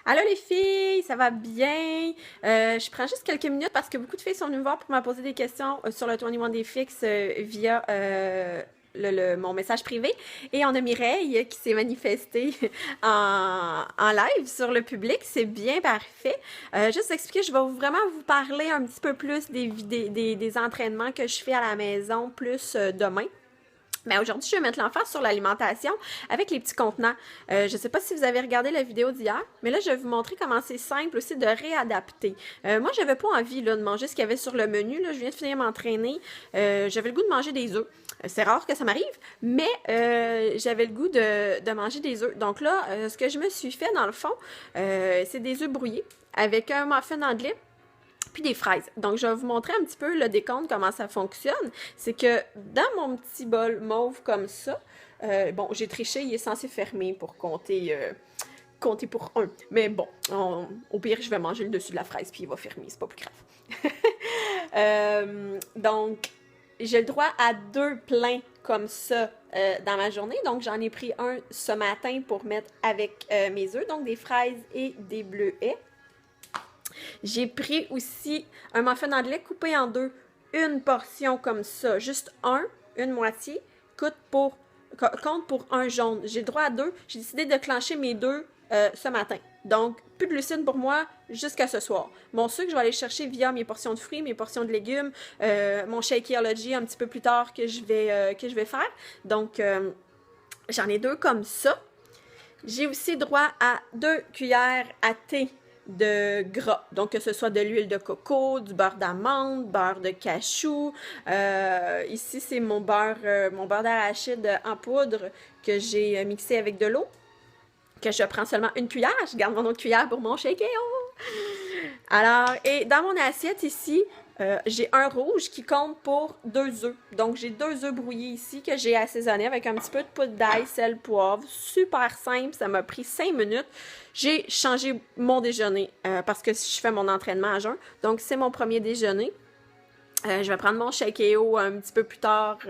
Allô les filles, ça va bien? Je prends juste quelques minutes parce que beaucoup de filles sont venues me voir pour me poser des questions sur le 21 des fixes via mon message privé. Et on a Mireille qui s'est manifestée en live sur le public. C'est bien parfait. Juste expliquer, je vais vraiment vous parler un petit peu plus des entraînements que je fais à la maison, plus demain. Mais aujourd'hui, je vais mettre l'emphase sur l'alimentation avec les petits contenants. Je ne sais pas si vous avez regardé la vidéo d'hier, mais là, je vais vous montrer comment c'est simple aussi de réadapter. Moi, j'avais pas envie là, de manger ce qu'il y avait sur le menu. Là. Je viens de finir m'entraîner. J'avais le goût de manger des œufs. C'est rare que ça m'arrive, mais j'avais le goût de manger des œufs. Donc là, ce que je me suis fait, dans le fond, c'est des œufs brouillés avec un muffin anglais puis des fraises. Donc, je vais vous montrer un petit peu le décompte, comment ça fonctionne. C'est que dans mon petit bol mauve comme ça, bon, j'ai triché, il est censé fermer pour compter pour un. Mais bon, au pire, je vais manger le dessus de la fraise, puis il va fermer, c'est pas plus grave. Donc, j'ai le droit à 2 pleins comme ça dans ma journée. Donc, j'en ai pris un ce matin pour mettre avec mes œufs, donc des fraises et des bleuets. J'ai pris aussi un muffin anglais coupé en deux, une portion comme ça, juste une moitié, compte pour un jaune. J'ai le droit à 2. J'ai décidé de clencher mes 2 ce matin. Donc, plus de glucides pour moi jusqu'à ce soir. Mon sucre, je vais aller chercher via mes portions de fruits, mes portions de légumes, mon Shakeology un petit peu plus tard que je vais faire. Donc, j'en ai 2 comme ça. J'ai aussi droit à 2 cuillères à thé de gras. Donc, que ce soit de l'huile de coco, du beurre d'amande, beurre de cachou. Ici, c'est mon beurre d'arachide en poudre que j'ai mixé avec de l'eau, que je prends seulement une cuillère. Je garde mon autre cuillère pour mon shake. Alors, et dans mon assiette ici, j'ai un rouge qui compte pour 2 œufs. Donc, j'ai 2 œufs brouillés ici que j'ai assaisonnés avec un petit peu de poudre d'ail, sel, poivre. Super simple, ça m'a pris 5 minutes. J'ai changé mon déjeuner parce que je fais mon entraînement à jeun. Donc, c'est mon premier déjeuner. Je vais prendre mon Shake.io un petit peu plus tard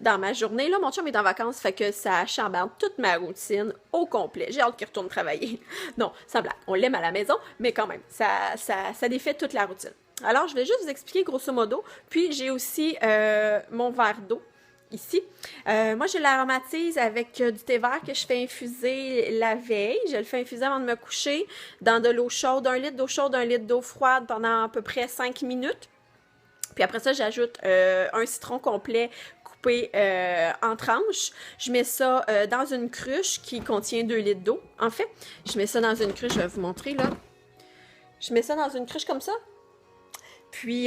dans ma journée. Là, mon chum est en vacances, fait que ça chambarde toute ma routine au complet. J'ai hâte qu'il retourne travailler. Non, sans blague, on l'aime à la maison, mais quand même, ça défait toute la routine. Alors, je vais juste vous expliquer grosso modo. Puis, j'ai aussi mon verre d'eau ici. Moi, je l'aromatise avec du thé vert que je fais infuser la veille. Je le fais infuser avant de me coucher dans de l'eau chaude, 1 litre d'eau chaude, 1 litre d'eau froide pendant à peu près 5 minutes. Puis après ça, j'ajoute un citron complet coupé en tranches. Je mets ça dans une cruche qui contient 2 litres d'eau. En fait, je mets ça dans une cruche, je vais vous montrer là. Je mets ça dans une cruche comme ça. Puis,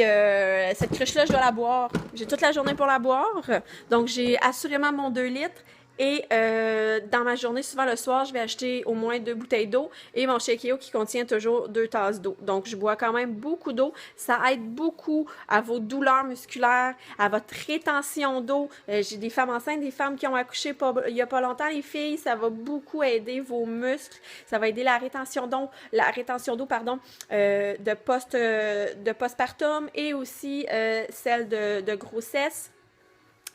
cette cruche-là, je dois la boire. J'ai toute la journée pour la boire. Donc, j'ai assurément mon 2 litres. Et dans ma journée, souvent le soir, je vais acheter au moins 2 bouteilles d'eau et mon Shakeio qui contient toujours 2 tasses d'eau. Donc, je bois quand même beaucoup d'eau. Ça aide beaucoup à vos douleurs musculaires, à votre rétention d'eau. J'ai des femmes enceintes, des femmes qui ont accouché il n'y a pas longtemps, les filles. Ça va beaucoup aider vos muscles. Ça va aider la rétention d'eau, de postpartum et aussi celle de grossesse.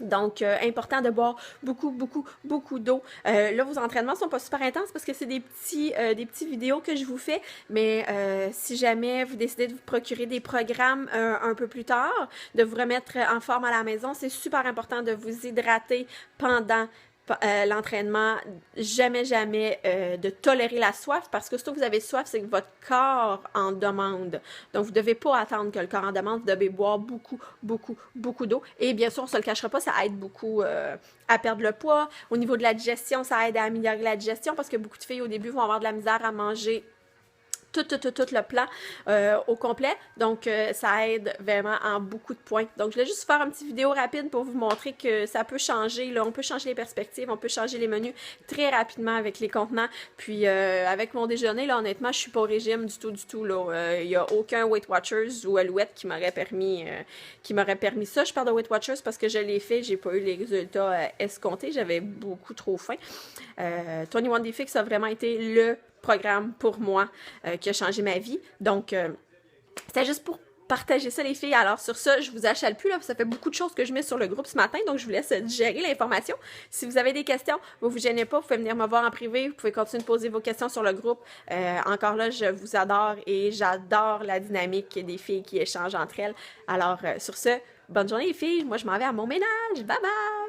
Donc, important de boire beaucoup d'eau. Là, vos entraînements sont pas super intenses parce que c'est des petits vidéos que je vous fais. Mais si jamais vous décidez de vous procurer des programmes un peu plus tard, de vous remettre en forme à la maison, c'est super important de vous hydrater pendant l'entraînement, jamais de tolérer la soif, parce que surtout que vous avez soif, c'est que votre corps en demande. Donc, vous ne devez pas attendre que le corps en demande, vous devez boire beaucoup d'eau. Et bien sûr, on ne se le cachera pas, ça aide beaucoup à perdre le poids. Au niveau de la digestion, ça aide à améliorer la digestion, parce que beaucoup de filles, au début, vont avoir de la misère à manger tout le plan au complet. Donc, ça aide vraiment en beaucoup de points. Donc, je voulais juste faire une petite vidéo rapide pour vous montrer que ça peut changer. Là, on peut changer les perspectives, on peut changer les menus très rapidement avec les contenants. Puis, avec mon déjeuner, là, honnêtement, je suis pas au régime du tout. Là, il y a aucun Weight Watchers ou Alouette qui m'aurait permis ça. Je parle de Weight Watchers parce que je l'ai fait, j'ai pas eu les résultats escomptés. J'avais beaucoup trop faim. 21 Day Fix a vraiment été le programme pour moi qui a changé ma vie. Donc, c'était juste pour partagez ça, les filles. Alors, sur ça, je vous achale plus, là, ça fait beaucoup de choses que je mets sur le groupe ce matin, donc je vous laisse digérer l'information. Si vous avez des questions, vous gênez pas, vous pouvez venir me voir en privé, vous pouvez continuer de poser vos questions sur le groupe. Encore là, je vous adore et j'adore la dynamique des filles qui échangent entre elles. Alors, sur ce, bonne journée, les filles. Moi, je m'en vais à mon ménage. Bye bye!